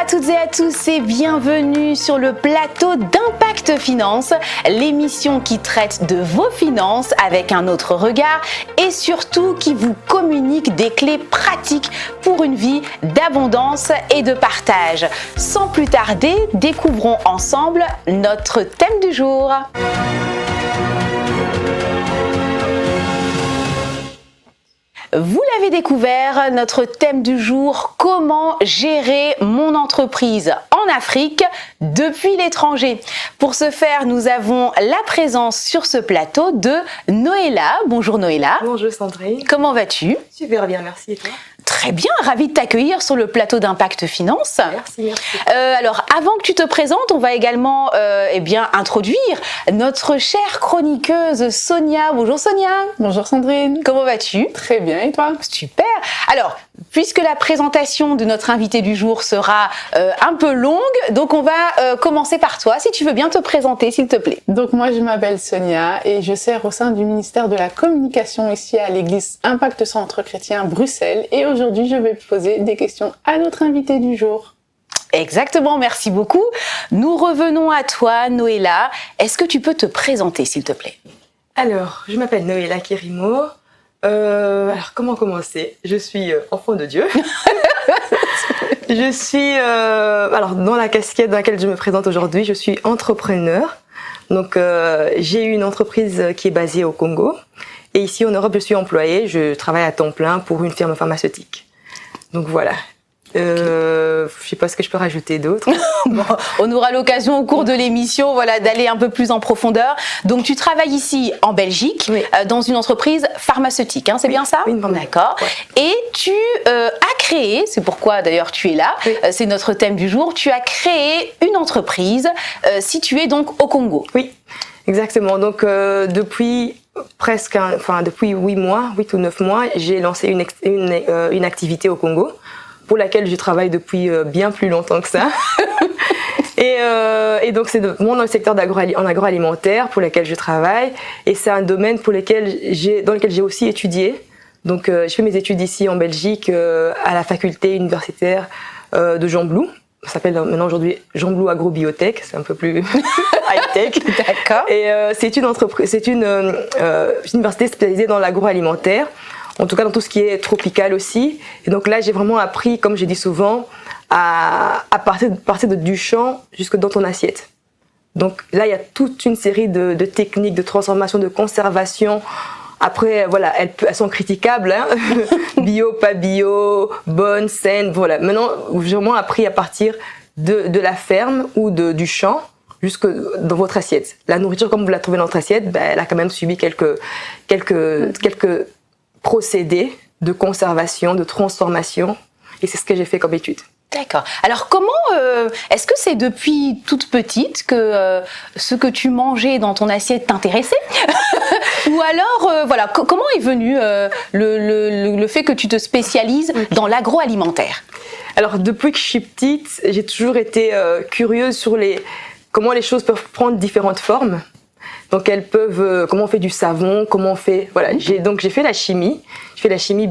à toutes et à tous et bienvenue sur le plateau d'Impact Finance, l'émission qui traite de vos finances avec un autre regard et surtout qui vous communique des clés pratiques pour une vie d'abondance et de partage. Sans plus tarder, découvrons ensemble notre thème du jour. Vous l'avez découvert, notre thème du jour, comment gérer mon entreprise en Afrique depuis l'étranger. Pour ce faire, nous avons la présence sur ce plateau de Noëlla. Bonjour Noëlla. Bonjour Sandrine. Comment vas-tu? Super bien, merci. Et toi? Très bien, ravie de t'accueillir sur le plateau d'Impact Finance. Merci. Alors, avant que tu te présentes, on va également introduire notre chère chroniqueuse Sonia. Bonjour Sonia. Bonjour Sandrine. Comment vas-tu? Très bien, et toi? Super. Alors, puisque la présentation de notre invité du jour sera un peu longue, donc on va commencer par toi. Si tu veux bien te présenter, s'il te plaît. Donc moi, je m'appelle Sonia et je sers au sein du ministère de la Communication ici à l'église Impact Centre Chrétien Bruxelles. Et aujourd'hui, je vais poser des questions à notre invité du jour. Exactement, merci beaucoup. Nous revenons à toi, Noëlla. Est-ce que tu peux te présenter, s'il te plaît? Alors, je m'appelle Noëlla Kirimo. Alors, comment commencer? Je suis enfant de Dieu. Je suis, alors dans la casquette dans laquelle je me présente aujourd'hui, je suis entrepreneur. Donc, j'ai une entreprise qui est basée au Congo. Et ici, en Europe, je suis employée. Je travaille à temps plein pour une firme pharmaceutique. Donc, voilà. Je sais pas ce que je peux rajouter d'autre. Bon, on aura l'occasion au cours de l'émission, d'aller un peu plus en profondeur. Donc tu travailles ici en Belgique, oui. Dans une entreprise pharmaceutique, hein, c'est bien ça? Oui, d'accord. Ouais. Et tu as créé, c'est pourquoi d'ailleurs tu es là, oui. C'est notre thème du jour. Tu as créé une entreprise située donc au Congo. Oui, exactement. Donc depuis 8 ou 9 mois, j'ai lancé une activité au Congo, pour laquelle je travaille depuis bien plus longtemps que ça. et donc c'est dans le secteur en agroalimentaire pour lequel je travaille, et c'est un domaine dans lequel j'ai aussi étudié. Donc je fais mes études ici en Belgique à la faculté universitaire de Jean Blou. Ça s'appelle maintenant aujourd'hui Jean Blou Agrobiotech, c'est un peu plus high-tech. D'accord. Et c'est une université spécialisée dans l'agroalimentaire. En tout cas, dans tout ce qui est tropical aussi. Et donc là, j'ai vraiment appris, comme je dis souvent, à partir du champ jusque dans ton assiette. Donc là, il y a toute une série de techniques, de transformation, de conservation. Après, voilà, elles sont critiquables, hein. Bio, pas bio, bonne, saine, voilà. Maintenant, j'ai vraiment appris à partir de la ferme ou du champ jusque dans votre assiette. La nourriture, comme vous la trouvez dans votre assiette, elle a quand même subi quelques procédés de conservation, de transformation, et c'est ce que j'ai fait comme étude. D'accord. Alors comment, est-ce que c'est depuis toute petite que ce que tu mangeais dans ton assiette t'intéressait? Ou alors, comment est venu le fait que tu te spécialises dans l'agroalimentaire? Alors depuis que je suis petite, j'ai toujours été curieuse sur comment les choses peuvent prendre différentes formes. Donc elles peuvent, comment on fait du savon, comment on fait, voilà. J'ai fait la chimie. Je fais la chimie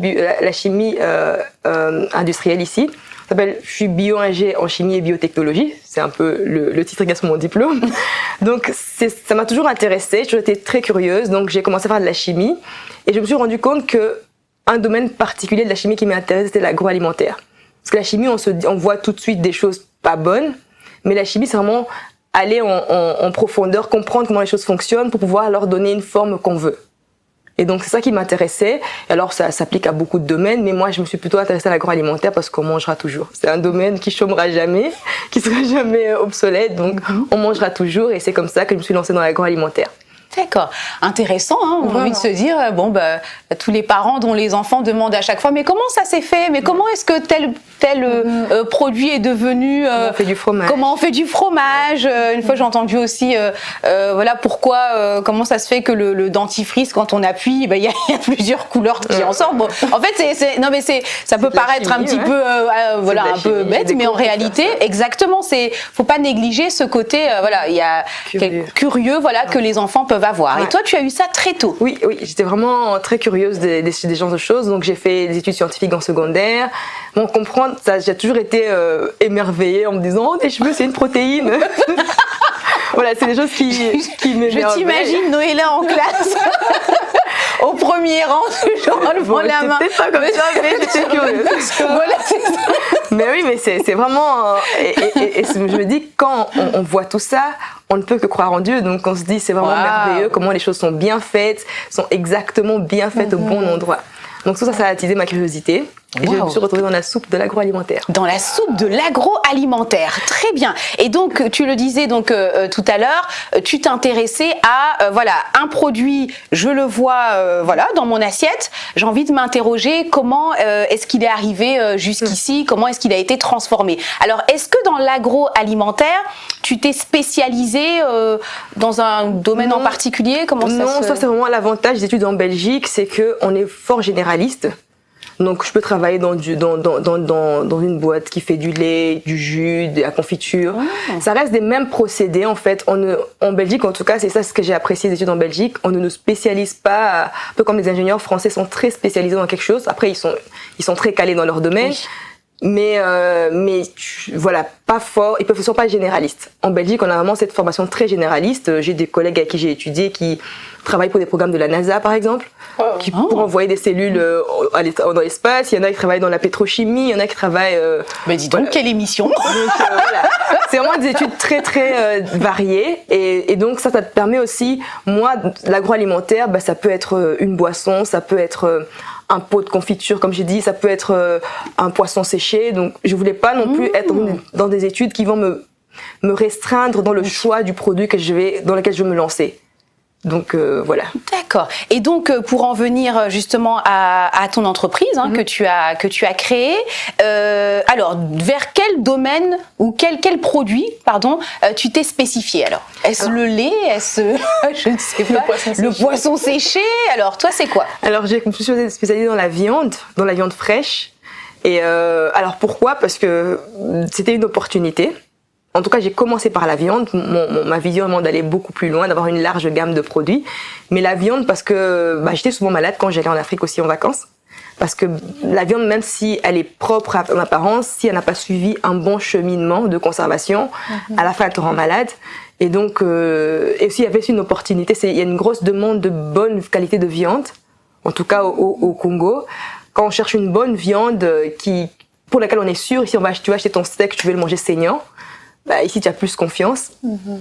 industrielle ici. Je suis bio-ingé en chimie et biotechnologie. C'est un peu le titre qui est sur mon diplôme. Donc ça m'a toujours intéressée. J'ai toujours été très curieuse. Donc j'ai commencé à faire de la chimie et je me suis rendu compte que un domaine particulier de la chimie qui m'intéressait, c'était l'agroalimentaire. Parce que la chimie, on voit tout de suite des choses pas bonnes, mais la chimie, c'est vraiment aller en profondeur, comprendre comment les choses fonctionnent pour pouvoir leur donner une forme qu'on veut. Et donc c'est ça qui m'intéressait. Et alors ça s'applique à beaucoup de domaines, mais moi je me suis plutôt intéressée à l'agroalimentaire parce qu'on mangera toujours. C'est un domaine qui chômera jamais, qui sera jamais obsolète, donc on mangera toujours, et c'est comme ça que je me suis lancée dans l'agroalimentaire. D'accord, intéressant, hein. On a envie de se dire, tous les parents dont les enfants demandent à chaque fois, mais comment ça s'est fait? Mais comment est-ce que tel produit est devenu... Comment on fait du fromage? Comment on fait du fromage? Une fois j'ai entendu aussi, pourquoi, comment ça se fait que le dentifrice, quand on appuie, il y a plusieurs couleurs qui en sortent. Bon, en fait, ça peut paraître un petit peu, un peu bête, mais en réalité, exactement, faut pas négliger ce côté, il y a curieux, que les enfants peuvent peuvent avoir. Ouais. Et toi, tu as eu ça très tôt. Oui, j'étais vraiment très curieuse des genres de choses. Donc j'ai fait des études scientifiques en secondaire. Bon, comprendre, ça, j'ai toujours été émerveillée en me disant, oh, des cheveux, c'est une protéine. Voilà, c'est des choses qui m'émerveillent. Je t'imagine Noéla en classe. Au premier rang, toujours en levant la main. C'était pas comme ça, mais j'étais curieuse. Voilà, c'est ça. Mais oui, mais c'est vraiment... et je me dis, quand on voit tout ça, on ne peut que croire en Dieu. Donc on se dit, c'est vraiment merveilleux comment les choses sont bien faites, sont exactement bien faites au bon endroit. Donc tout ça, ça a attisé ma curiosité. Et je me suis retrouvée dans la soupe de l'agroalimentaire. Dans la soupe de l'agroalimentaire, très bien. Et donc, tu le disais donc tout à l'heure, tu t'intéressais à voilà un produit, je le vois voilà dans mon assiette. J'ai envie de m'interroger comment est-ce qu'il est arrivé jusqu'ici, comment est-ce qu'il a été transformé. Alors, est-ce que dans l'agroalimentaire, tu t'es spécialisé dans un domaine en particulier? Comment ça c'est vraiment l'avantage des études en Belgique, c'est que on est fort généraliste. Donc, je peux travailler dans une boîte qui fait du lait, du jus, de la confiture. Ça reste des mêmes procédés, en fait. En Belgique, en tout cas, c'est ça ce que j'ai apprécié des études en Belgique. On ne nous spécialise pas, un peu comme les ingénieurs français sont très spécialisés dans quelque chose. Après, ils sont très calés dans leur domaine. Oui. Mais voilà, pas fort. Ils peuvent pas être généralistes. En Belgique, on a vraiment cette formation très généraliste. J'ai des collègues avec qui j'ai étudié qui travaillent pour des programmes de la NASA, par exemple, qui pour envoyer des cellules dans l'espace. Il y en a qui travaillent dans la pétrochimie, il y en a qui travaillent... Mais dis donc, quelle émission. Donc, voilà. C'est vraiment des études très, très variées. Et donc, ça te permet aussi... Moi, l'agroalimentaire, ça peut être une boisson, ça peut être... un pot de confiture, comme j'ai dit, ça peut être un poisson séché. Donc, je voulais pas non plus être dans des études qui vont me restreindre dans le choix du produit dans lequel je veux me lancer. Donc voilà. D'accord. Et donc pour en venir justement à ton entreprise que tu as créée, alors vers quel domaine ou quel produit tu t'es spécifié alors? Est-ce le lait? Est-ce je ne sais pas, le poisson séché? Alors toi c'est quoi? Alors je me suis spécialisée dans la viande fraîche. Et alors pourquoi? Parce que c'était une opportunité. En tout cas, j'ai commencé par la viande. Ma vision est d'aller beaucoup plus loin, d'avoir une large gamme de produits. Mais la viande, parce que j'étais souvent malade quand j'allais en Afrique aussi en vacances. Parce que la viande, même si elle est propre en apparence, si elle n'a pas suivi un bon cheminement de conservation, à la fin, elle te rend malade. Et donc, et aussi, il y avait aussi une opportunité. Il y a une grosse demande de bonne qualité de viande, en tout cas au Congo. Quand on cherche une bonne viande pour laquelle on est sûr, si tu vas acheter ton steak, tu veux le manger saignant, ici tu as plus confiance.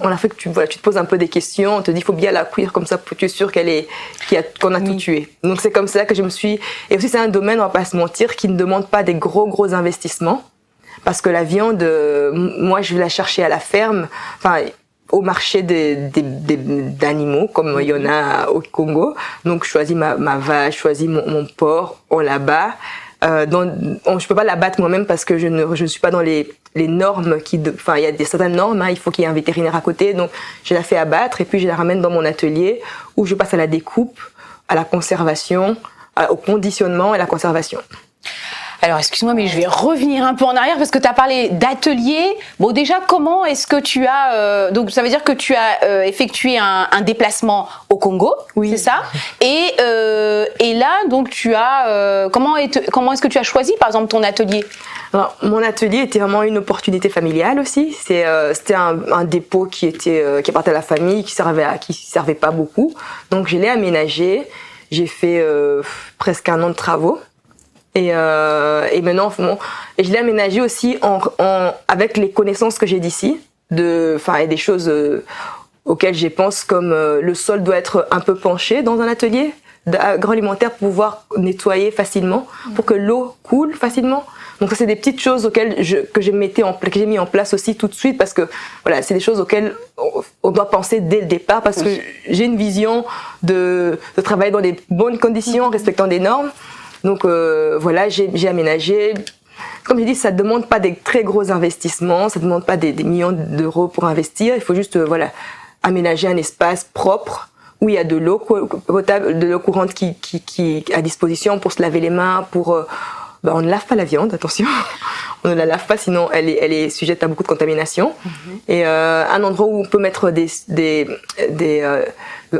En Afrique, tu te poses un peu des questions, on te dit il faut bien la cuire comme ça pour que tu es sûr qu'on a tout tué. Donc c'est comme ça que je me suis... Et aussi c'est un domaine, on va pas se mentir, qui ne demande pas des gros investissements. Parce que la viande, moi je vais la chercher à la ferme, au marché d'animaux, comme il y en a au Congo. Donc je choisis ma vache, je choisis mon porc, on l'abat. Je peux pas l'abattre moi-même parce que je ne suis pas dans les normes il y a certaines normes, il faut qu'il y ait un vétérinaire à côté, donc je la fais abattre et puis je la ramène dans mon atelier où je passe à la découpe, à la conservation, au conditionnement et à la conservation. Alors, excuse-moi, mais je vais revenir un peu en arrière parce que tu as parlé d'atelier. Bon, déjà, comment est-ce que tu as... donc, ça veut dire que tu as effectué un déplacement au Congo, oui. C'est ça? Et là, donc, tu as... comment est-ce que tu as choisi, par exemple, ton atelier? Alors, mon atelier était vraiment une opportunité familiale aussi. C'était un dépôt qui appartenait à la famille, qui servait pas beaucoup. Donc, je l'ai aménagé. J'ai fait presque 1 an de travaux. Et maintenant, et je l'ai aménagé aussi avec les connaissances que j'ai d'ici, et des choses auxquelles je pense, comme le sol doit être un peu penché dans un atelier agroalimentaire pour pouvoir nettoyer facilement, pour que l'eau coule facilement. Donc ça, c'est des petites choses que j'ai mis en place aussi tout de suite, parce que voilà, c'est des choses auxquelles on doit penser dès le départ, parce que j'ai une vision de travailler dans des bonnes conditions, en respectant des normes. Donc voilà, j'ai aménagé. Comme j'ai dit, ça ne demande pas des très gros investissements, ça ne demande pas des millions d'euros pour investir. Il faut juste aménager un espace propre où il y a de l'eau potable, de l'eau courante qui est à disposition pour se laver les mains, on ne lave pas la viande, attention. on ne la lave pas, sinon elle est sujette à beaucoup de contamination. Et un endroit où on peut mettre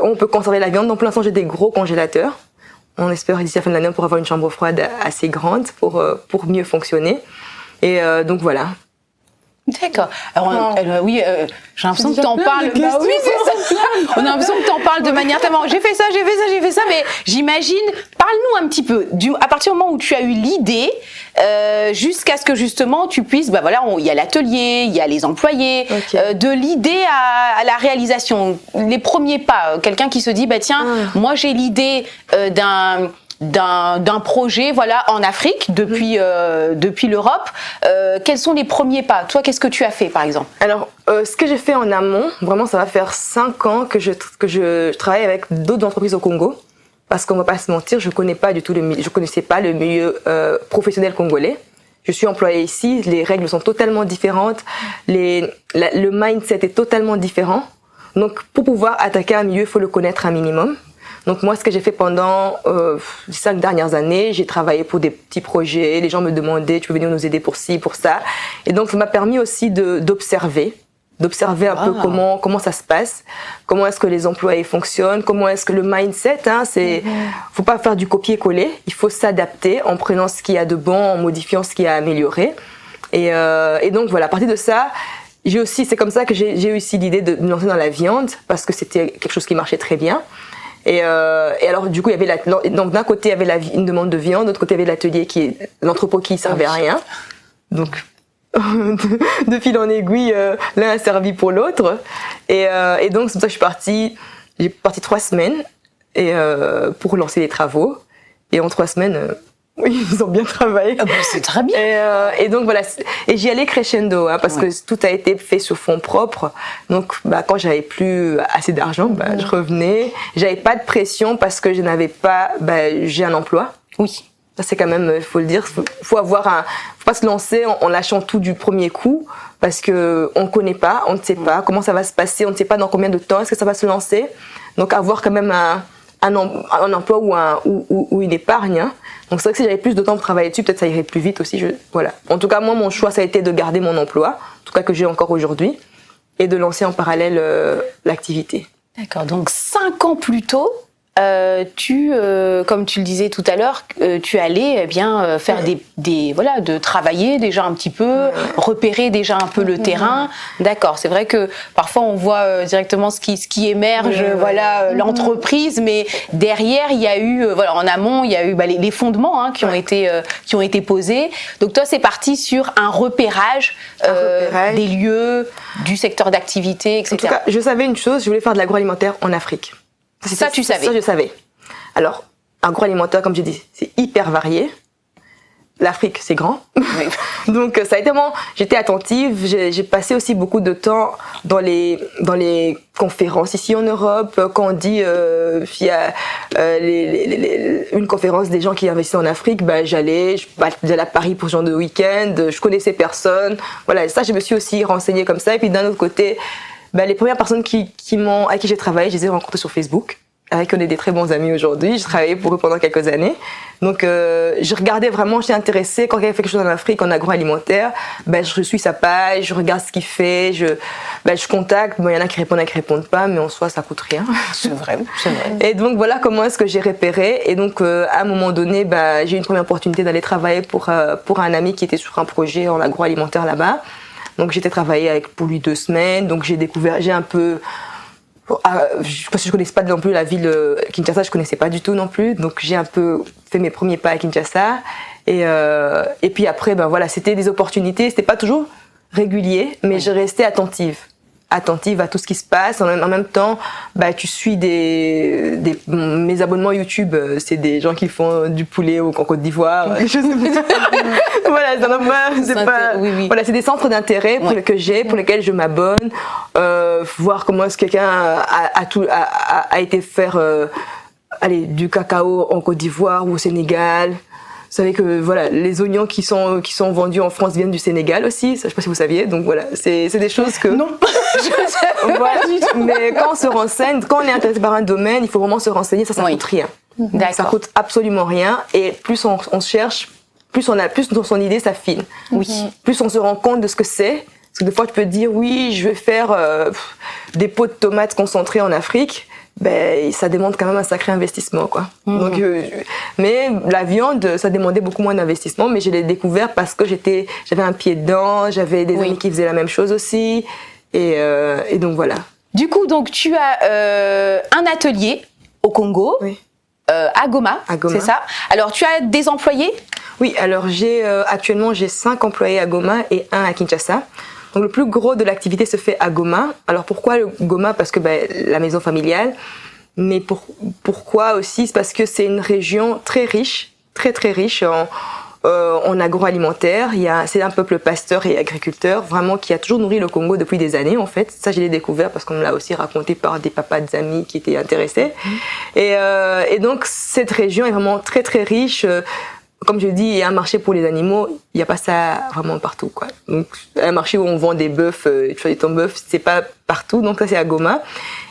on peut conserver la viande. Donc pour l'instant, j'ai des gros congélateurs. On espère d'ici la fin de l'année pour avoir une chambre froide assez grande pour mieux fonctionner. Et donc voilà. D'accord. Alors, oui, j'ai l'impression que tu en parles. Bah oui, c'est ça. On a l'impression que tu en parles de manière tellement. J'ai fait ça, mais j'imagine. Parle-nous un petit peu. À partir du moment où tu as eu l'idée, jusqu'à ce que justement tu puisses. Bah voilà, il y a l'atelier, il y a les employés. Okay. De l'idée à la réalisation, les premiers pas. Quelqu'un qui se dit, bah tiens, moi j'ai l'idée d'un projet en Afrique depuis l'Europe. Quels sont les premiers pas? Toi, qu'est-ce que tu as fait par exemple? Alors ce que j'ai fait en amont, vraiment ça va faire 5 ans que je travaille avec d'autres entreprises au Congo, parce qu'on va pas se mentir, je connaissais pas le milieu professionnel congolais. Je suis employée ici, les règles sont totalement différentes, le mindset est totalement différent. Donc pour pouvoir attaquer un milieu, il faut le connaître un minimum. Donc moi, ce que j'ai fait pendant les 5 dernières années, j'ai travaillé pour des petits projets. Les gens me demandaient, tu peux venir nous aider pour ci, pour ça. Et donc ça m'a permis aussi d'observer un peu comment ça se passe, comment est-ce que les employés fonctionnent, comment est-ce que le mindset, faut pas faire du copier-coller, il faut s'adapter en prenant ce qu'il y a de bon, en modifiant ce qu'il y a à améliorer. Et donc voilà, à partir de ça, c'est comme ça que j'ai eu aussi l'idée de me lancer dans la viande, parce que c'était quelque chose qui marchait très bien. Et alors du coup il y avait donc d'un côté il y avait une demande de viande, de l'autre côté il y avait l'atelier l'entrepôt qui servait à rien. Donc de fil en aiguille, l'un a servi pour l'autre. Et donc c'est pour ça que j'ai parti 3 semaines pour lancer les travaux. Et en 3 semaines, oui, ils ont bien travaillé. Ah bah, c'est très bien. Et donc voilà, et j'y allais crescendo, parce que tout a été fait sur fonds propres. Donc quand j'avais plus assez d'argent, je revenais. J'avais pas de pression parce que je n'avais pas, j'ai un emploi. Oui. Ça c'est quand même, il faut le dire, faut pas se lancer en lâchant tout du premier coup, parce que on connaît pas, on ne sait pas comment ça va se passer, on ne sait pas dans combien de temps est-ce que ça va se lancer. Donc avoir quand même un emploi ou une épargne. Donc c'est vrai que si j'avais plus de temps pour travailler dessus, peut-être ça irait plus vite aussi. Voilà. En tout cas, moi, mon choix, ça a été de garder mon emploi, en tout cas que j'ai encore aujourd'hui, et de lancer en parallèle l'activité. D'accord. Donc 5 ans plus tôt, comme tu le disais tout à l'heure, tu allais faire de travailler déjà un petit peu, repérer déjà un peu le terrain. D'accord, c'est vrai que parfois on voit directement ce qui émerge, l'entreprise, mais derrière il y a eu, en amont il y a eu les fondements qui ont été posés. Donc toi c'est parti sur un repérage des lieux, du secteur d'activité, etc. En tout cas, je savais une chose, je voulais faire de l'agroalimentaire en Afrique. Ça, tu savais. Ça, je savais. Alors, agroalimentaire, comme j'ai dit, c'est hyper varié. L'Afrique, c'est grand. Oui. Donc, ça a été j'étais attentive. J'ai passé aussi beaucoup de temps dans les conférences ici en Europe. Quand on dit, il y a une conférence des gens qui investissent en Afrique, j'allais à Paris pour ce genre de week-end. Je connaissais personne. Voilà, ça, je me suis aussi renseignée comme ça. Et puis, d'un autre côté, les premières personnes avec qui j'ai travaillé, je les ai rencontrées sur Facebook, avec qui on est des très bons amis aujourd'hui. J'ai travaillé pour eux pendant quelques années. Donc, je regardais vraiment, j'étais intéressée. Quand quelqu'un fait quelque chose en Afrique, en agroalimentaire, je suis sa page, je regarde ce qu'il fait, je contacte. Il y en a qui répondent pas, mais en soi, ça coûte rien. C'est vrai. Et donc, voilà comment est-ce que j'ai repéré. Et donc, à un moment donné, j'ai eu une première opportunité d'aller travailler pour un ami qui était sur un projet en agroalimentaire là-bas. Donc j'étais travaillé pour lui 2 semaines, donc j'ai un peu, parce que je connaissais pas non plus la ville Kinshasa, je connaissais pas du tout non plus, donc j'ai un peu fait mes premiers pas à Kinshasa, et puis après c'était des opportunités, c'était pas toujours régulier, mais je restais attentive à tout ce qui se passe. En même temps, tu suis mes abonnements YouTube, c'est des gens qui font du poulet en Côte d'Ivoire. Voilà, voilà, c'est des centres d'intérêt pour lesquels je m'abonne, voir comment est-ce que quelqu'un a été faire du cacao en Côte d'Ivoire ou au Sénégal. Vous savez que les oignons qui sont vendus en France viennent du Sénégal aussi, ça, je sais pas si vous saviez. Donc voilà, c'est des choses que non. Mais quand on se renseigne, quand on est intéressé par un domaine, il faut vraiment se renseigner, ça coûte rien. D'accord. Ça coûte absolument rien, et plus on cherche, plus dans son idée s'affine. Oui. Plus on se rend compte de ce que c'est. Parce que des fois, tu peux te dire, oui, je vais faire des pots de tomates concentrés en Afrique. Ben, ça demande quand même un sacré investissement, quoi. Donc, mais la viande, ça demandait beaucoup moins d'investissement, mais je l'ai découvert parce que j'avais un pied dedans, j'avais des amis qui faisaient la même chose aussi, et donc voilà. Du coup, donc tu as un atelier au Congo, à Goma, c'est ça. Alors, tu as des employés? Oui, alors actuellement j'ai 5 employés à Goma et 1 à Kinshasa. Donc le plus gros de l'activité se fait à Goma. Alors pourquoi Goma? Parce que la maison familiale. Mais pourquoi aussi? C'est parce que c'est une région très riche, très très riche en agroalimentaire. C'est un peuple pasteur et agriculteur, vraiment qui a toujours nourri le Congo depuis des années en fait. Ça je l'ai découvert parce qu'on me l'a aussi raconté par des papas d'amis qui étaient intéressés. Et donc cette région est vraiment très très riche. Comme je dis, il y a un marché pour les animaux, il n'y a pas ça vraiment partout, quoi. Donc, un marché où on vend des bœufs, tu choisis ton bœuf, c'est pas partout, donc ça c'est à Goma.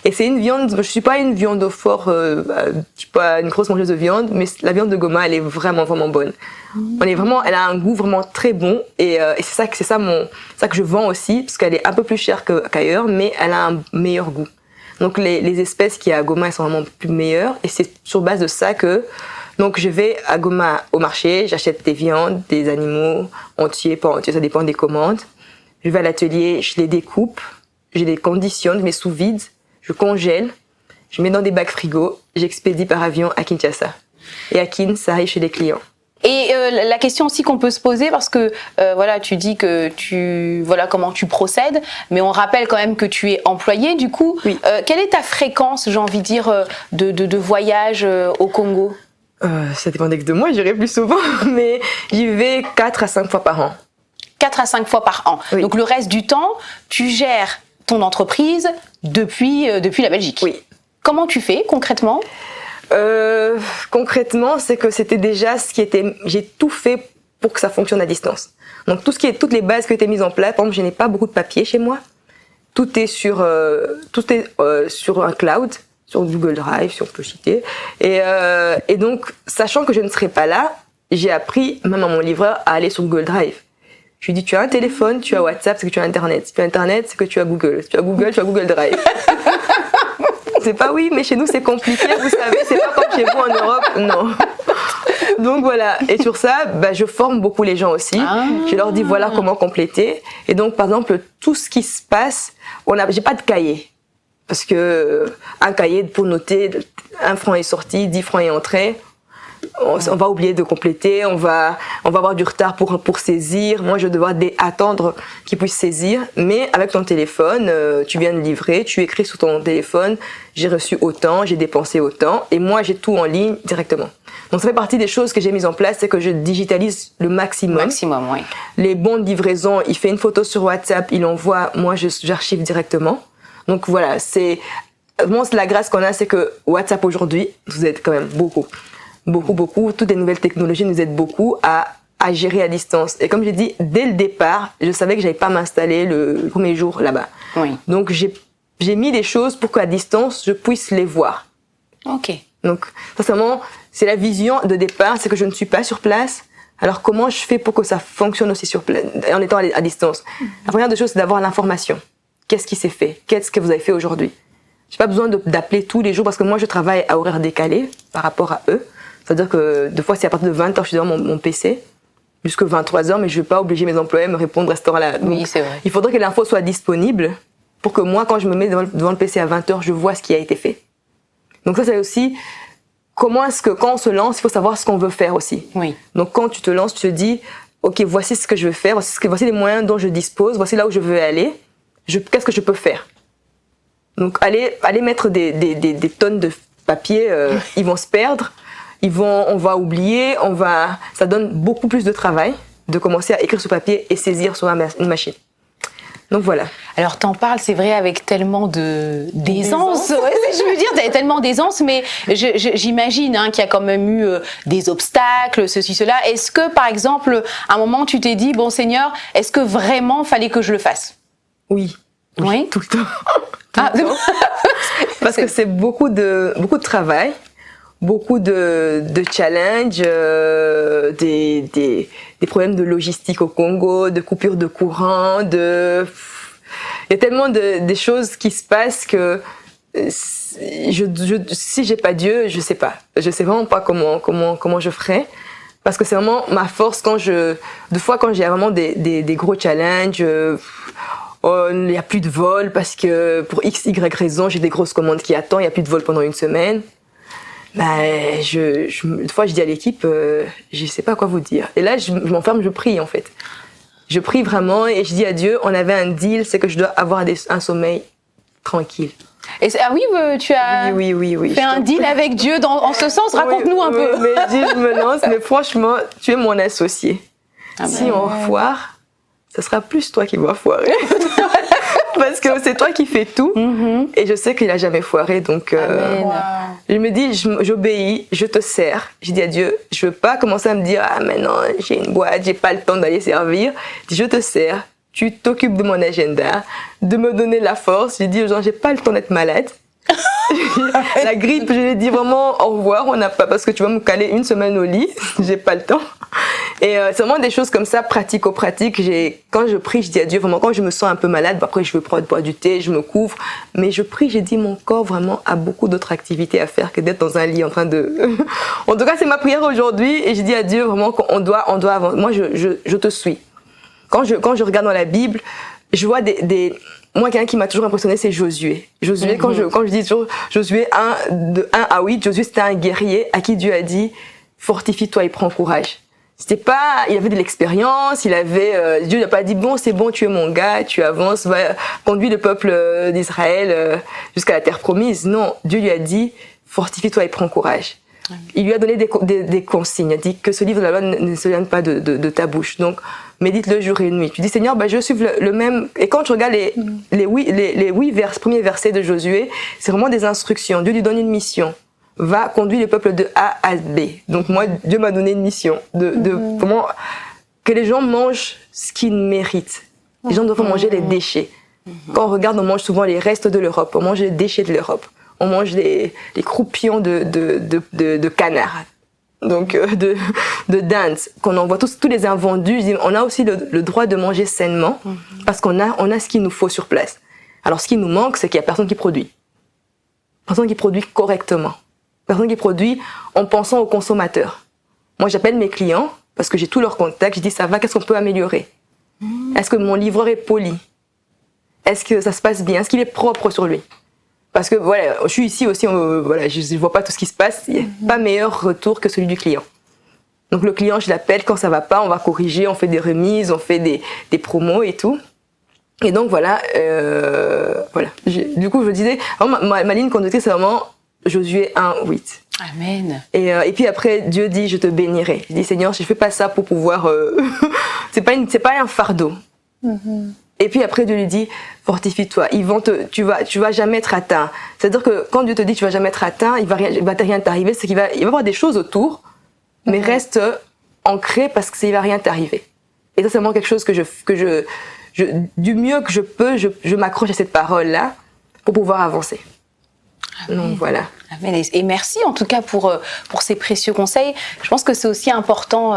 Et c'est une viande, je suis pas une viandophore, je suis pas une grosse mangeuse de viande, mais la viande de Goma, elle est vraiment, vraiment bonne. Elle a un goût vraiment très bon, et c'est ça que je vends aussi, parce qu'elle est un peu plus chère qu'ailleurs, mais elle a un meilleur goût. Donc, les espèces qu'il y a à Goma, elles sont vraiment plus meilleures, et c'est sur base de ça que donc je vais à Goma au marché, j'achète des viandes, des animaux entiers, pas entiers, ça dépend des commandes. Je vais à l'atelier, je les découpe, je les conditionne, je mets sous vide, je congèle, je mets dans des bacs frigo, j'expédie par avion à Kinshasa. Et à Kin, ça arrive chez les clients. Et la question aussi qu'on peut se poser, parce que voilà, tu dis que comment tu procèdes, mais on rappelle quand même que tu es employé, du coup. Oui. Quelle est ta fréquence, j'ai envie de dire, de voyage au Congo? Ça dépendait que de moi, j'irais plus souvent, mais j'y vais 4 à 5 fois par an. 4 à 5 fois par an. Oui. Donc le reste du temps, tu gères ton entreprise depuis la Belgique. Oui. Comment tu fais concrètement? Concrètement, c'est que c'était déjà j'ai tout fait pour que ça fonctionne à distance. Donc toutes les bases qui étaient mises en place, par exemple, je n'ai pas beaucoup de papier chez moi. Tout est sur un cloud, sur Google Drive, si on peut citer. Et donc, sachant que je ne serais pas là, j'ai appris, même à mon livreur, à aller sur Google Drive. Je lui dis, tu as un téléphone, tu as WhatsApp, c'est que tu as Internet. Si tu as Internet, c'est que tu as Google. Si tu as Google, tu as Google Drive. C'est pas oui, mais chez nous, c'est compliqué, vous savez, c'est pas comme chez vous en Europe, non. Donc voilà, et sur ça, je forme beaucoup les gens aussi. Je leur dis, voilà comment compléter. Et donc, par exemple, tout ce qui se passe, j'ai pas de cahier. Parce que un cahier pour noter, 1 franc est sorti, 10 francs est entré, on va oublier de compléter, on va avoir du retard pour saisir. Moi, je vais devoir attendre qu'ils puissent saisir. Mais avec ton téléphone, tu viens de livrer, tu écris sur ton téléphone, j'ai reçu autant, j'ai dépensé autant, et moi, j'ai tout en ligne directement. Donc, ça fait partie des choses que j'ai mises en place, c'est que je digitalise le maximum. Maximum, oui. Les bons de livraison, il fait une photo sur WhatsApp, il envoie, moi, j'archive directement. Donc voilà, c'est la grâce qu'on a, c'est que WhatsApp aujourd'hui, vous aide quand même beaucoup. Toutes les nouvelles technologies nous aident beaucoup à gérer à distance. Et comme j'ai dit, dès le départ, je savais que j'allais pas m'installer le premier jour là-bas. Oui. Donc j'ai mis des choses pour qu'à distance, je puisse les voir. Ok. Donc, sincèrement, c'est la vision de départ, c'est que je ne suis pas sur place. Alors comment je fais pour que ça fonctionne aussi sur place, en étant à distance? La première des choses, c'est d'avoir l'information. Qu'est-ce qui s'est fait? Qu'est-ce que vous avez fait aujourd'hui? J'ai pas besoin d'appeler tous les jours parce que moi, je travaille à horaire décalé par rapport à eux. C'est-à-dire que des fois, c'est à partir de 20h, je suis devant mon PC, jusqu'à 23h, mais je vais pas obliger mes employés à me répondre à cette heure-là. Oui, c'est vrai. Il faudrait que l'info soit disponible pour que moi, quand je me mets devant le PC à 20h, je vois ce qui a été fait. Donc ça, c'est aussi comment est-ce que quand on se lance, il faut savoir ce qu'on veut faire aussi. Oui. Donc quand tu te lances, tu te dis, ok, voici ce que je veux faire, voici les moyens dont je dispose, voici là où je veux aller. Qu'est-ce que je peux faire? Donc, aller mettre des tonnes de papier, ils vont se perdre, on va oublier, ça donne beaucoup plus de travail de commencer à écrire sur papier et saisir sur une machine. Donc voilà. Alors t'en parles, c'est vrai, avec tellement d'aisance. Ouais, je veux dire, t'as tellement d'aisance, mais j'imagine qu'il y a quand même eu des obstacles, ceci, cela. Est-ce que, par exemple, à un moment, tu t'es dit, bon Seigneur, est-ce que vraiment fallait que je le fasse? Oui. Oui. Tout le temps. Parce que c'est beaucoup de travail. beaucoup de challenges, des problèmes de logistique au Congo, de coupures de courant, il y a tellement des choses qui se passent que si j'ai pas Dieu, je sais vraiment pas comment je ferais, parce que c'est vraiment ma force des fois quand j'ai vraiment des gros challenges. Il n'y a plus de vol parce que pour x, y raison, j'ai des grosses commandes qui attendent, il n'y a plus de vol pendant une semaine. Une fois, je dis à l'équipe, je sais pas quoi vous dire. Et là, je m'enferme, je prie en fait. Je prie vraiment et je dis à Dieu, on avait un deal, c'est que je dois avoir un sommeil tranquille. Tu as fait un deal avec Dieu en ce sens. Raconte-nous un peu. Mais Dieu, je me lance, mais franchement, tu es mon associé. Si on foire, ce sera plus toi qui vas foirer. Parce que c'est toi qui fais tout. Et je sais qu'il a jamais foiré. Donc, je me dis, j'obéis, je te sers. Je dis à Dieu, je veux pas commencer à me dire, maintenant, j'ai une boîte, j'ai pas le temps d'aller servir. Je dis, je te sers. Tu t'occupes de mon agenda, de me donner la force. J'ai dit aux gens, j'ai pas le temps d'être malade. La grippe, je lui ai dit vraiment au revoir, parce que tu vas me caler une semaine au lit, j'ai pas le temps. Et c'est vraiment des choses comme ça, pratico-pratiques. Quand je prie, je dis à Dieu, vraiment, quand je me sens un peu malade, après je veux boire du thé, je me couvre. Mais je prie, j'ai dit, mon corps vraiment a beaucoup d'autres activités à faire que d'être dans un lit en train de... En tout cas, c'est ma prière aujourd'hui. Et je dis à Dieu vraiment qu'on doit avancer. Moi, je te suis. Quand je regarde dans la Bible, je vois moi, quelqu'un qui m'a toujours impressionné, c'est Josué. Josué, quand je dis toujours Josué 1 à 8, Josué, c'était un guerrier à qui Dieu a dit, fortifie-toi et prends courage. Il avait de l'expérience, Dieu n'a pas dit, bon, c'est bon, tu es mon gars, tu avances, va conduire le peuple d'Israël jusqu'à la terre promise. Non, Dieu lui a dit, fortifie-toi et prends courage. Il lui a donné des consignes. Il a dit que ce livre de la loi ne se vienne pas de ta bouche. Donc, médite-le jour et nuit. Tu dis, Seigneur, je suis le même. Et quand tu regardes les 8 premiers versets de Josué, c'est vraiment des instructions. Dieu lui donne une mission. Va conduire le peuple de A à B. Donc, moi, Dieu m'a donné une mission comment que les gens mangent ce qu'ils méritent. Les gens doivent manger les déchets. Quand on regarde, on mange souvent les restes de l'Europe. On mange les déchets de l'Europe. On mange les croupions de canards, donc de dinde, qu'on envoie tous les invendus. On a aussi le droit de manger sainement parce qu'on a ce qu'il nous faut sur place. Alors ce qui nous manque, c'est qu'il y a personne qui produit. Personne qui produit correctement. Personne qui produit en pensant aux consommateurs. Moi, j'appelle mes clients parce que j'ai tous leurs contacts. Je dis, ça va, qu'est-ce qu'on peut améliorer? Est-ce que mon livreur est poli? Est-ce que ça se passe bien? Est-ce qu'il est propre sur lui? Parce que voilà, je suis ici aussi, je ne vois pas tout ce qui se passe. Il n'y a pas meilleur retour que celui du client. Donc le client, je l'appelle quand ça ne va pas, on va corriger, on fait des remises, on fait des promos et tout. Et donc voilà. Du coup, je disais, ma ligne conductrice, c'est vraiment Josué 1:8. Amen. Et puis après, Dieu dit, je te bénirai. Je dis, Seigneur, je ne fais pas ça pour pouvoir... c'est pas un fardeau. Et puis après, Dieu lui dit, fortifie-toi. Tu vas jamais être atteint. C'est-à-dire que quand Dieu te dit, tu vas jamais être atteint, il va rien t'arriver. C'est qu'il va y avoir des choses autour, mais reste ancré parce que il va rien t'arriver. Et ça, c'est vraiment quelque chose que du mieux que je peux, je m'accroche à cette parole-là pour pouvoir avancer. Donc voilà. Amen. Et merci en tout cas pour ces précieux conseils. Je pense que c'est aussi important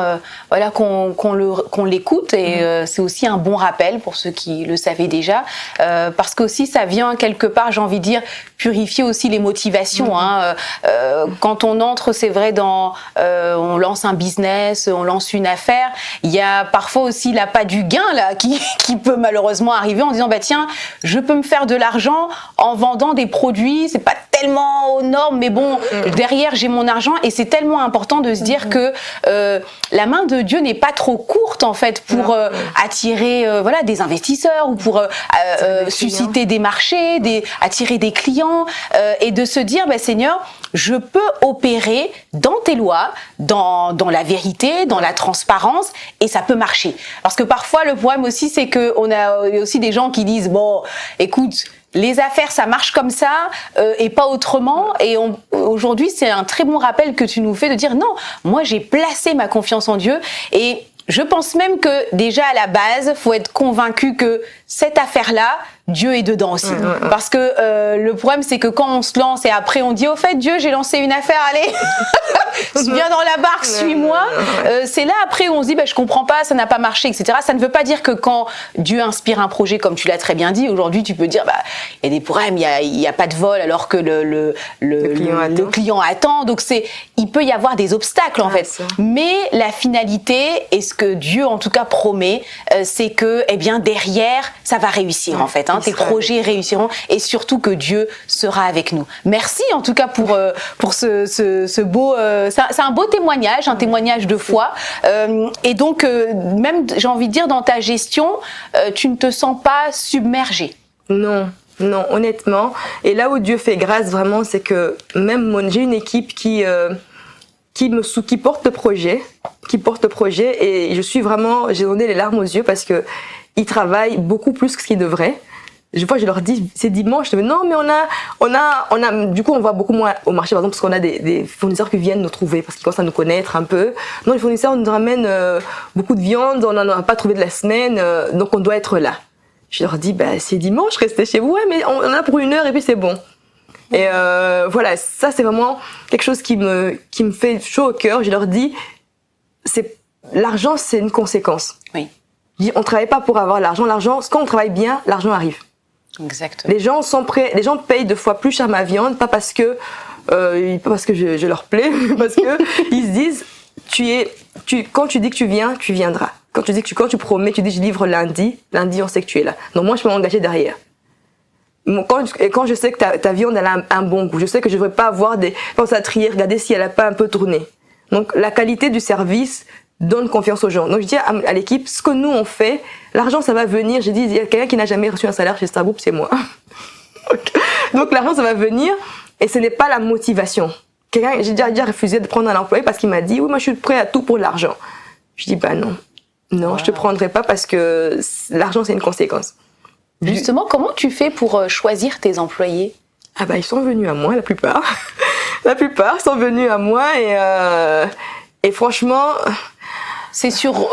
qu'on l'écoute et c'est aussi un bon rappel pour ceux qui le savaient déjà parce que aussi ça vient quelque part, j'ai envie de dire, purifier aussi les motivations. Quand on entre, c'est vrai, on lance un business, on lance une affaire, il y a parfois aussi l'appât du gain là qui peut malheureusement arriver en disant tiens, je peux me faire de l'argent en vendant des produits, c'est pas tellement aux normes, mais bon, derrière j'ai mon argent et c'est tellement important de se dire que la main de Dieu n'est pas trop courte en fait pour attirer des investisseurs ou pour susciter des marchés, attirer des clients et de se dire Seigneur, je peux opérer dans tes lois, dans la vérité, dans la transparence et ça peut marcher. Parce que parfois le problème aussi c'est que on a aussi des gens qui disent écoute, les affaires, ça marche comme ça et pas autrement. Et aujourd'hui, c'est un très bon rappel que tu nous fais de dire non, moi j'ai placé ma confiance en Dieu et je pense même que déjà à la base, faut être convaincu que cette affaire-là, Dieu est dedans aussi. Ouais. Parce que le problème, c'est que quand on se lance et après on dit, au fait, Dieu, j'ai lancé une affaire, allez, viens dans la barque, suis-moi. C'est là après où on se dit, je comprends pas, ça n'a pas marché, etc. Ça ne veut pas dire que quand Dieu inspire un projet, comme tu l'as très bien dit, aujourd'hui, tu peux dire, il y a des problèmes, il y a pas de vol alors que le client attend. Donc il peut y avoir des obstacles en fait. Ça. Mais la finalité et ce que Dieu en tout cas promet, c'est que derrière ça va réussir en fait. Tes projets réussiront et surtout que Dieu sera avec nous. Merci en tout cas pour ce beau. C'est un beau témoignage, un témoignage de foi. Et donc même j'ai envie de dire dans ta gestion, tu ne te sens pas submergée. Non, honnêtement. Et là où Dieu fait grâce vraiment, c'est que même j'ai une équipe qui porte le projet, et je suis vraiment, j'ai donné les larmes aux yeux parce que ils travaillent beaucoup plus que ce qu'ils devraient. Je leur dis, c'est dimanche, je dis, non, mais on a, du coup, on va beaucoup moins au marché, par exemple, parce qu'on a des fournisseurs qui viennent nous trouver, parce qu'ils commencent à nous connaître un peu. Non, les fournisseurs nous ramènent beaucoup de viande, on n'en a pas trouvé de la semaine, donc on doit être là. Je leur dis, c'est dimanche, restez chez vous, ouais, mais on en a pour 1 heure et puis c'est bon. Et voilà, ça c'est vraiment quelque chose qui me fait chaud au cœur. Je leur dis, l'argent c'est une conséquence. Oui. Je dis, on travaille pas pour avoir l'argent. Quand on travaille bien, l'argent arrive. Exactement. Les gens sont prêts, les gens payent 2 fois plus cher ma viande, pas parce que je leur plais, mais parce que ils se disent, quand tu dis que tu viens, tu viendras. Quand tu promets, tu dis je livre lundi on sait que tu es là. Donc moi je peux m'engager derrière. Quand je sais que ta viande elle a un bon goût, je sais que je ne devrais pas avoir penser à trier, regarder si elle a pas un peu tourné. Donc la qualité du service donne confiance aux gens. Donc je dis à l'équipe, ce que nous on fait, l'argent ça va venir. J'ai dit, il y a quelqu'un qui n'a jamais reçu un salaire chez Stargroup, c'est moi. Donc l'argent ça va venir et ce n'est pas la motivation. J'ai déjà refusé de prendre un employé parce qu'il m'a dit, oui moi je suis prêt à tout pour l'argent. Je dis non. Non, je te prendrai pas parce que l'argent c'est une conséquence. Justement, comment tu fais pour choisir tes employés ? Ils sont venus à moi la plupart. La plupart sont venus à moi et franchement. C'est sur,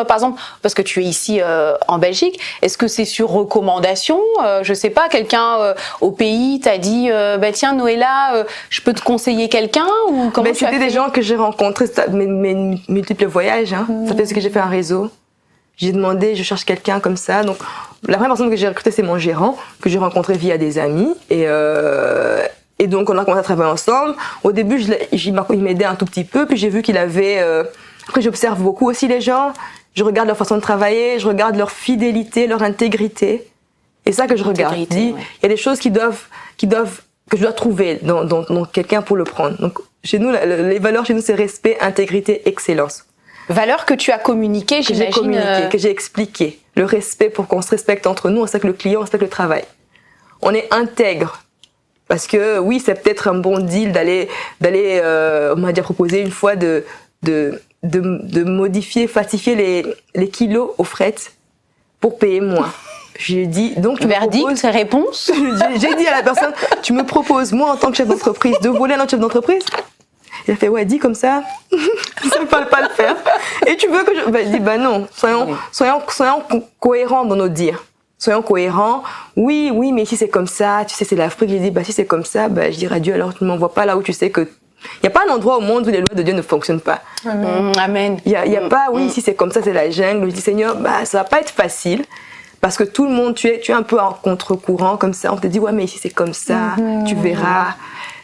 par exemple, parce que tu es ici en Belgique, est-ce que c'est sur recommandation ? Je sais pas, quelqu'un au pays t'a dit, tiens Noëlla, je peux te conseiller quelqu'un ou comment tu as fait ? C'était des gens que j'ai rencontrés, mes multiples voyages. Ça fait que j'ai fait un réseau. J'ai demandé, je cherche quelqu'un comme ça. Donc la première personne que j'ai recrutée, c'est mon gérant que j'ai rencontré via des amis et donc on a commencé à travailler ensemble. Au début, il m'aidait un tout petit peu, puis j'ai vu qu'il avait. Après, j'observe beaucoup aussi les gens. Je regarde leur façon de travailler, je regarde leur fidélité, leur intégrité. Et ça que je regarde. Il y a des choses que je dois trouver dans quelqu'un pour le prendre. Donc chez nous, les valeurs chez nous, c'est respect, intégrité, excellence. Valeurs que tu as communiquées, j'imagine. Que j'ai expliquées. Le respect pour qu'on se respecte entre nous, on respecte le client, on respecte le travail. On est intègre. Parce que oui, c'est peut-être un bon deal d'aller, on m'a déjà proposé une fois de modifier, falsifier les kilos aux fret pour payer moins. J'ai dit, donc tu verdict, réponse. J'ai dit à la personne, tu me proposes, moi en tant que chef d'entreprise, de voler un autre chef d'entreprise ? Il a fait, ouais, dis comme ça, ça ne peut pas le faire. Et tu veux que je... je dis, non, soyons cohérents dans nos dires. Soyons cohérents. Oui, mais ici c'est comme ça, tu sais, c'est l'Afrique. J'ai dit, si c'est comme ça, je dirais à Dieu, alors tu ne m'envoies pas là où tu sais que... Il n'y a pas un endroit au monde où les lois de Dieu ne fonctionnent pas. Amen. Il y a pas, oui, ici c'est comme ça, c'est la jungle. Je dis, Seigneur, ça va pas être facile. Parce que tout le monde, tu es un peu en contre-courant comme ça. On te dit, ouais, mais ici c'est comme ça, tu verras.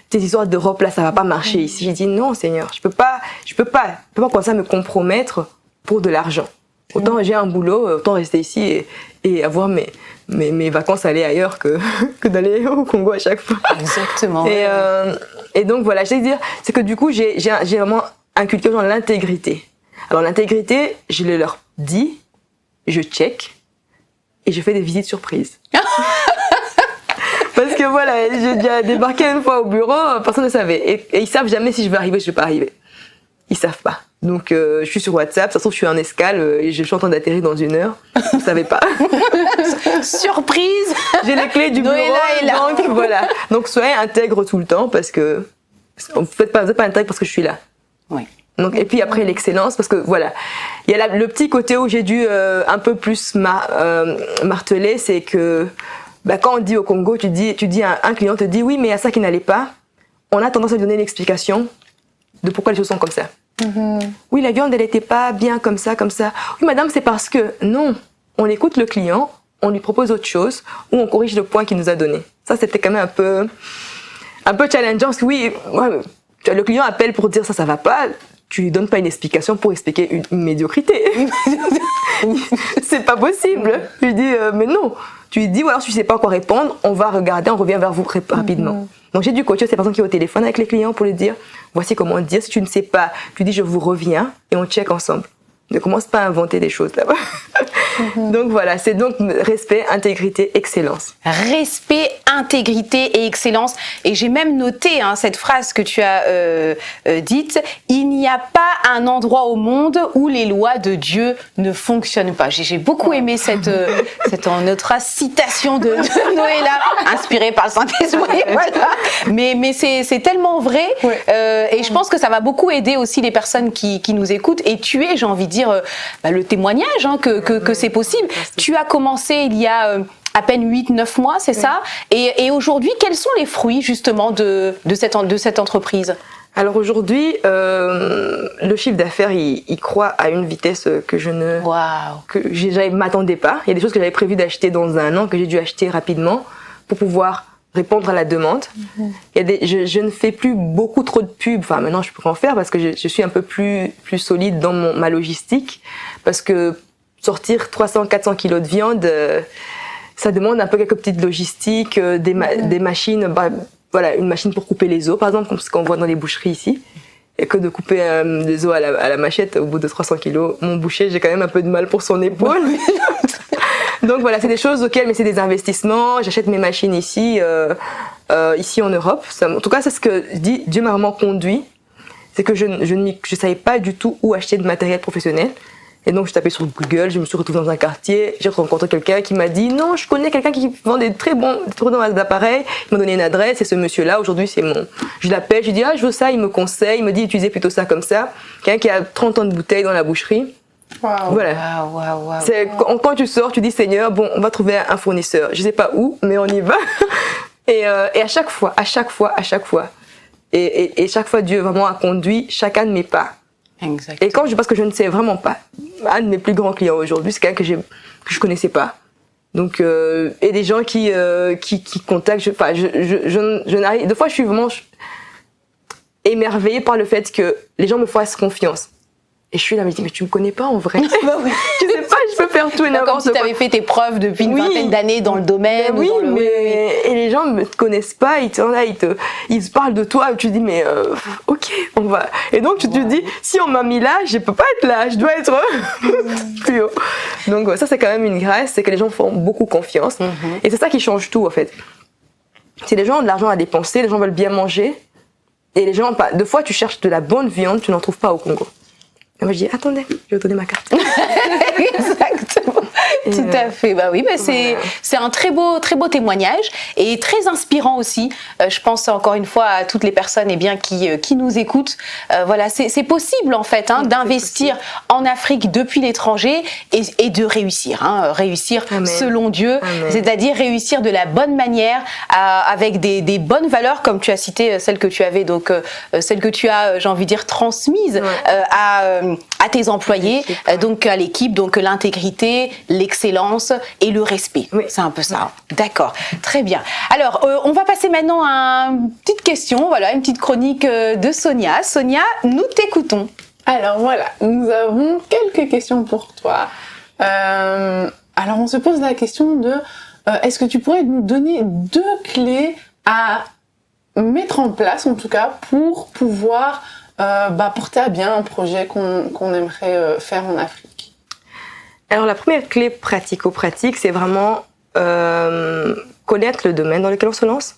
Tes histoires d'Europe là, ça va pas marcher ici. J'ai dit, non, Seigneur, je peux pas commencer à me compromettre pour de l'argent. Autant j'ai un boulot, autant rester ici et avoir mes vacances aller ailleurs que d'aller au Congo à chaque fois. Exactement. Et donc voilà, je veux dire, c'est que du coup, j'ai vraiment inculqué dans l'intégrité. Alors l'intégrité, je le leur dis, je check et je fais des visites surprises. Parce que voilà, j'ai déjà débarqué une fois au bureau, personne ne savait. Et ils savent jamais si je vais arriver ou si je vais pas arriver. Ils savent pas. Donc je suis sur WhatsApp, ça se trouve je suis en escale et je suis en train d'atterrir dans 1 heure. Vous savez pas. Surprise. J'ai les clés du bureau. Est là. Donc voilà. Donc soyez intègre tout le temps parce que vous n'êtes pas intègre parce que je suis là. Oui. Donc, et puis après l'excellence, parce que voilà, il y a le petit côté où j'ai dû un peu plus marteler, c'est que quand on dit au Congo, tu dis un client te dit oui, mais il y a ça qui n'allait pas, on a tendance à lui donner l'explication de pourquoi les choses sont comme ça. Oui, la viande, elle n'était pas bien comme ça. Oui, madame, c'est parce que non, on écoute le client, on lui propose autre chose ou on corrige le point qu'il nous a donné. Ça, c'était quand même un peu challengeant parce que oui, le client appelle pour dire ça va pas. Tu lui donnes pas une explication pour expliquer une médiocrité. C'est pas possible. Tu lui dis mais non. Tu lui dis ou alors si tu sais pas quoi répondre, on va regarder, on revient vers vous rapidement. Donc j'ai dû coacher ces personnes qui sont au téléphone avec les clients pour lui dire voici comment dire. Si tu ne sais pas, tu dis je vous reviens et on check ensemble. Ne commence pas à inventer des choses là-bas. Donc voilà, c'est donc respect, intégrité, excellence. Respect, intégrité et excellence. Et j'ai même noté cette phrase que tu as dite. Il n'y a pas un endroit au monde où les lois de Dieu ne fonctionnent pas. J'ai beaucoup aimé cette notre citation de Noéla, inspirée par le Saint-Esprit. Voilà. Mais c'est tellement vrai. Ouais. Et je pense que ça va beaucoup aider aussi les personnes qui nous écoutent. Et tu es, j'ai envie de dire, le témoignage que c'est possible. Tu as commencé il y a à peine 8-9 mois, c'est ça? Et aujourd'hui, quels sont les fruits justement de cette entreprise? Alors aujourd'hui, le chiffre d'affaires, il croît à une vitesse que je m'attendais pas. Il y a des choses que j'avais prévu d'acheter dans 1 an, que j'ai dû acheter rapidement pour pouvoir répondre à la demande. Je ne fais plus beaucoup trop de pubs. Enfin, maintenant, je peux en faire parce que je suis un peu plus solide dans ma logistique. Parce que sortir 300-400 kilos de viande, ça demande un peu quelques petites logistiques, des machines. Voilà, une machine pour couper les os, par exemple, comme ce qu'on voit dans les boucheries ici. Et que de couper des os à la machette au bout de 300 kilos. Mon boucher, j'ai quand même un peu de mal pour son épaule. Donc voilà, c'est des choses auxquelles, mais c'est des investissements. J'achète mes machines ici en Europe. En tout cas, c'est ce que Dieu m'a vraiment conduit. C'est que je savais pas du tout où acheter de matériel professionnel. Et donc, je tapais sur Google, je me suis retrouvée dans un quartier, j'ai rencontré quelqu'un qui m'a dit « Non, je connais quelqu'un qui vend des très bons appareils. » Il m'a donné une adresse, c'est ce monsieur-là, aujourd'hui c'est mon... Je l'appelle, je lui dis « Ah, je veux ça », il me conseille, il me dit « Utilisez plutôt ça comme ça. » Quelqu'un qui a 30 ans de bouteilles dans la boucherie. Wow. Voilà. Wow. Quand tu sors, tu dis « Seigneur, bon, on va trouver un fournisseur. » Je sais pas où, mais on y va. Et à chaque fois. Et chaque fois, Dieu vraiment a conduit chacun de mes pas. Exactement. Et parce que je ne sais vraiment pas. Un de mes plus grands clients aujourd'hui, c'est quelqu'un que je connaissais pas. Donc, et des gens qui contactent. Je n'arrive. Des fois, je suis vraiment émerveillée par le fait que les gens me fassent confiance. Et je suis là, je me dis, mais tu me connais pas en vrai. Bah oui. Je sais pas, je peux faire tout et n'importe quoi. Comme si tu avais fait tes preuves depuis une vingtaine d'années dans le domaine. Oui, et les gens ne te connaissent pas, ils te parlent de toi, et tu te dis, mais ok, on va. Et donc tu te dis, si on m'a mis là, je peux pas être là, je dois être plus haut. Donc ça, c'est quand même une grâce, c'est que les gens font beaucoup confiance. Et c'est ça qui change tout, en fait. Si les gens ont de l'argent à dépenser, les gens veulent bien manger, et les gens, deux fois, tu cherches de la bonne viande, tu n'en trouves pas au Congo. Et moi, je dis, attendez, je vais vous donner ma carte. Exactement. Tout à fait. Bah oui, c'est un très beau témoignage et très inspirant aussi. Je pense encore une fois à toutes les personnes qui nous écoutent. Voilà, c'est possible en fait d'investir en Afrique depuis l'étranger et de réussir. Réussir Amen. Selon Dieu, Amen. C'est-à-dire réussir de la bonne manière avec des bonnes valeurs comme tu as cité celle que tu avais donc celle que tu as j'ai envie de dire transmise à tes employés, donc à l'équipe, donc l'intégrité, l'excellence et le respect. Oui. C'est un peu ça. Oui. D'accord, très bien. Alors, on va passer maintenant à une petite question, voilà, une petite chronique de Sonia. Sonia, nous t'écoutons. Alors voilà, nous avons quelques questions pour toi. Alors, on se pose la question de est-ce que tu pourrais nous donner 2 clés à mettre en place, en tout cas, pour pouvoir porter à bien un projet qu'on aimerait faire en Afrique? Alors la première clé pratico-pratique, c'est vraiment connaître le domaine dans lequel on se lance.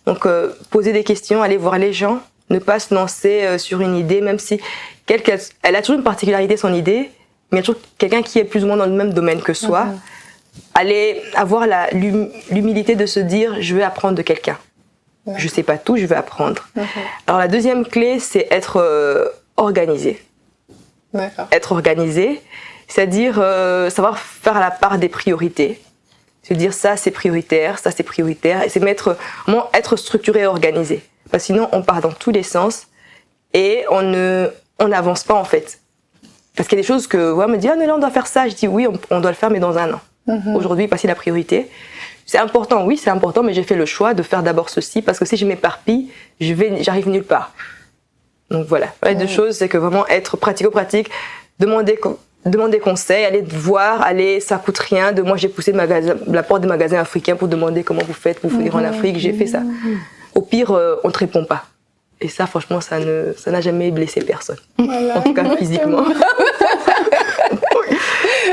Donc poser des questions, aller voir les gens, ne pas se lancer sur une idée, même si elle a toujours une particularité son idée, mais il y a toujours quelqu'un qui est plus ou moins dans le même domaine que soi. Aller avoir l'humilité de se dire je vais apprendre de quelqu'un. Je sais pas tout, je vais apprendre. Alors la deuxième clé, c'est être organisé. Être organisé, c'est-à-dire savoir faire la part des priorités. Se dire ça c'est prioritaire, et c'est vraiment être structuré et organisé. Parce que sinon on part dans tous les sens et on n'avance pas en fait. Parce qu'il y a des choses que me dit mais là on doit faire ça, je dis oui on doit le faire mais dans un an. Aujourd'hui passer la priorité. C'est important, oui c'est important, mais j'ai fait le choix de faire d'abord ceci parce que si je m'éparpille, j'arrive nulle part. Donc voilà, les deux choses c'est que vraiment être pratico-pratique, demander conseil, aller voir, ça coûte rien. Moi j'ai poussé la porte des magasins africains pour demander comment vous faites pour venir en Afrique, j'ai fait ça. Au pire, on te répond pas. Et ça franchement, ça n'a jamais blessé personne. Voilà. En tout cas physiquement.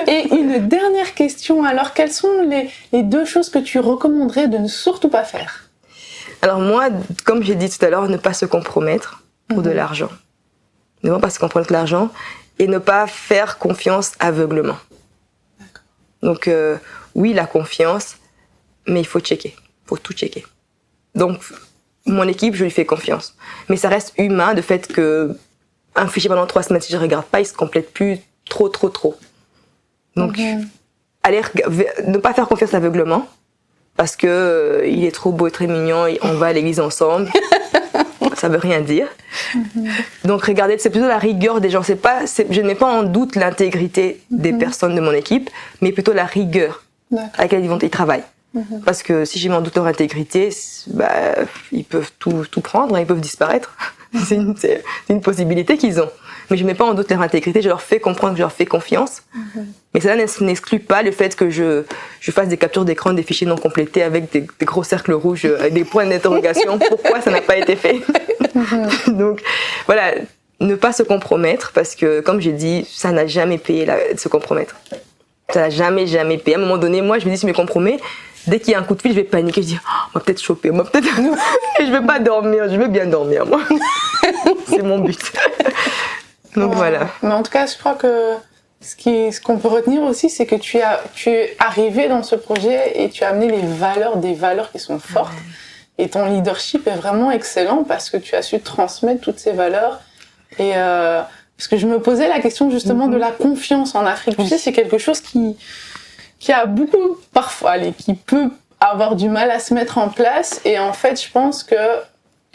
Et une dernière question, alors quelles sont les 2 choses que tu recommanderais de ne surtout pas faire? Alors moi, comme j'ai dit tout à l'heure, ne pas se compromettre pour de l'argent. Ne pas se compromettre l'argent et ne pas faire confiance aveuglement. D'accord. Donc oui, la confiance, mais il faut checker. Il faut tout checker. Donc mon équipe, je lui fais confiance. Mais ça reste humain, de fait que un fichier pendant 3 semaines, si je ne regarde pas, il se complète plus trop. Donc ne pas faire confiance aveuglement, parce que il est trop beau et très mignon, et on va à l'église ensemble. Ça veut rien dire. Donc regardez, c'est plutôt la rigueur des gens. Je ne mets pas en doute l'intégrité des personnes de mon équipe, mais plutôt la rigueur à laquelle ils travaillent. Parce que si je mets en doute leur intégrité, ils peuvent tout prendre, ils peuvent disparaître. C'est une possibilité qu'ils ont. Mais je ne mets pas en doute leur intégrité, je leur fais comprendre que je leur fais confiance. Mais cela n'exclut pas le fait que je fasse des captures d'écran, des fichiers non complétés avec des gros cercles rouges, avec des points d'interrogation. Pourquoi ça n'a pas été fait? Donc voilà, ne pas se compromettre, parce que comme j'ai dit, ça n'a jamais payé de se compromettre. Ça n'a jamais payé. À un moment donné, moi je me dis, si je me compromets, dès qu'il y a un coup de fil, je vais paniquer, je dis on va peut-être choper, et je vais pas dormir, je veux bien dormir moi. C'est mon but. Donc voilà. Mais en tout cas, je crois que ce qu'on peut retenir aussi, c'est que tu es arrivé dans ce projet et tu as amené des valeurs qui sont fortes. Et ton leadership est vraiment excellent parce que tu as su transmettre toutes ces valeurs. Et parce que je me posais la question justement de la confiance en Afrique. Tu sais, c'est quelque chose qui a beaucoup parfois, qui peut avoir du mal à se mettre en place. Et en fait, je pense que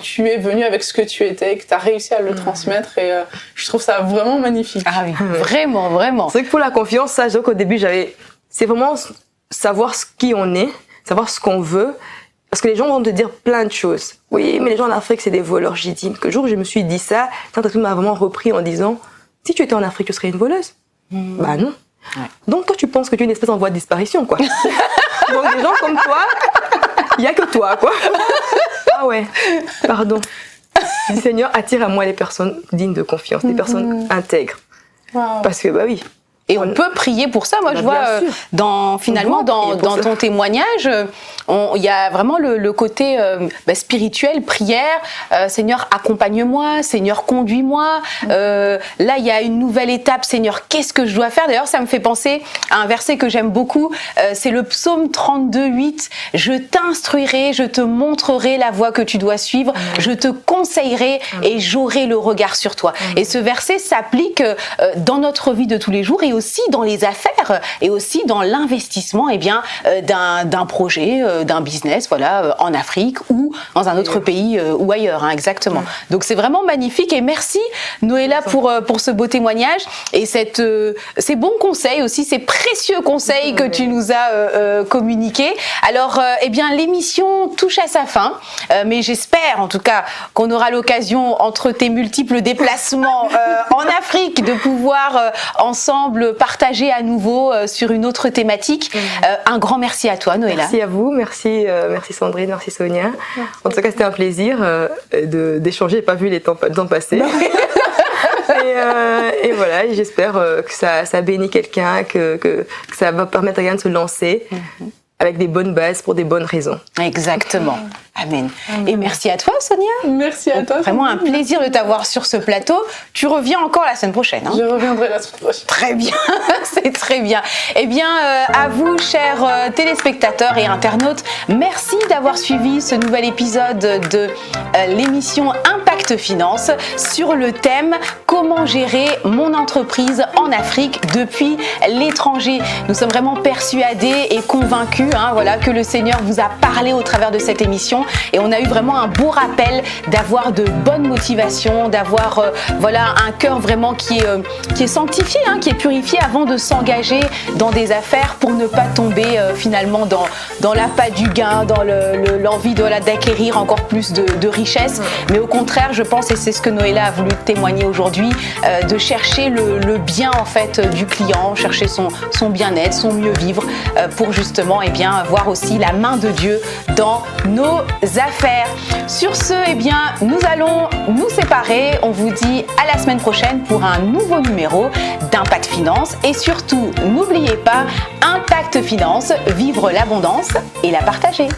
tu es venu avec ce que tu étais et que tu as réussi à le transmettre, et je trouve ça vraiment magnifique. Ah oui, vraiment. C'est vrai que pour la confiance, ça, donc au début, c'est vraiment savoir qui on est, savoir ce qu'on veut, parce que les gens vont te dire plein de choses. Oui, mais les gens en Afrique, c'est des voleurs. J'ai dit que le jour où je me suis dit ça, Tante m'a vraiment repris en disant, si tu étais en Afrique, tu serais une voleuse. Bah non. Ouais. Donc toi, tu penses que tu es une espèce en voie de disparition, quoi. Donc des gens comme toi, il y a que toi, quoi. Ah ouais, pardon. Le Seigneur attire à moi les personnes dignes de confiance, des personnes intègres. Wow. Parce que oui. Et on peut prier pour ça. Moi, je vois dans ton témoignage, il y a vraiment le côté spirituel, prière. Seigneur, accompagne-moi. Seigneur, conduis-moi. Là, il y a une nouvelle étape. Seigneur, qu'est-ce que je dois faire? D'ailleurs, ça me fait penser à un verset que j'aime beaucoup. C'est le psaume 32:8. Je t'instruirai, je te montrerai la voie que tu dois suivre. Je te conseillerai et j'aurai le regard sur toi. Et ce verset s'applique dans notre vie de tous les jours et aussi dans les affaires et aussi dans l'investissement d'un projet, d'un business, en Afrique ou dans un autre pays ou ailleurs, exactement. Donc c'est vraiment magnifique et merci Noéla pour ce beau témoignage et ces bons conseils aussi, ces précieux conseils que tu nous as communiqués. Alors l'émission touche à sa fin, mais j'espère en tout cas qu'on aura l'occasion entre tes multiples déplacements en Afrique de pouvoir ensemble partager à nouveau sur une autre thématique. Un grand merci à toi, Noéla. Merci à vous, merci Sandrine, merci Sonia. En tout cas, c'était un plaisir d'échanger. J'ai pas vu le temps passer. Et voilà, j'espère que ça bénit quelqu'un, que ça va permettre à quelqu'un de se lancer avec des bonnes bases pour des bonnes raisons. Exactement. Amen. Et merci à toi, Sonia. Merci à toi. Vraiment un plaisir de t'avoir sur ce plateau. Tu reviens encore la semaine prochaine. Je reviendrai la semaine prochaine. Très bien, c'est très bien. À vous, chers téléspectateurs et internautes, merci d'avoir suivi ce nouvel épisode de l'émission Impact Finance sur le thème « Comment comment gérer mon entreprise en Afrique depuis l'étranger. Nous sommes vraiment persuadés et convaincus que le Seigneur vous a parlé au travers de cette émission et on a eu vraiment un beau rappel d'avoir de bonnes motivations, d'avoir un cœur vraiment qui est sanctifié, qui est purifié avant de s'engager dans des affaires pour ne pas tomber finalement dans l'appât du gain, dans l'envie d'acquérir encore plus de richesses, mais au contraire je pense, et c'est ce que Noéla a voulu témoigner aujourd'hui, de chercher le bien en fait du client, chercher son bien-être, son mieux vivre pour justement voir aussi la main de Dieu dans nos affaires. Sur ce, nous allons nous séparer. On vous dit à la semaine prochaine pour un nouveau numéro d'Impact Finance et surtout n'oubliez pas, Impact Finance, vivre l'abondance et la partager.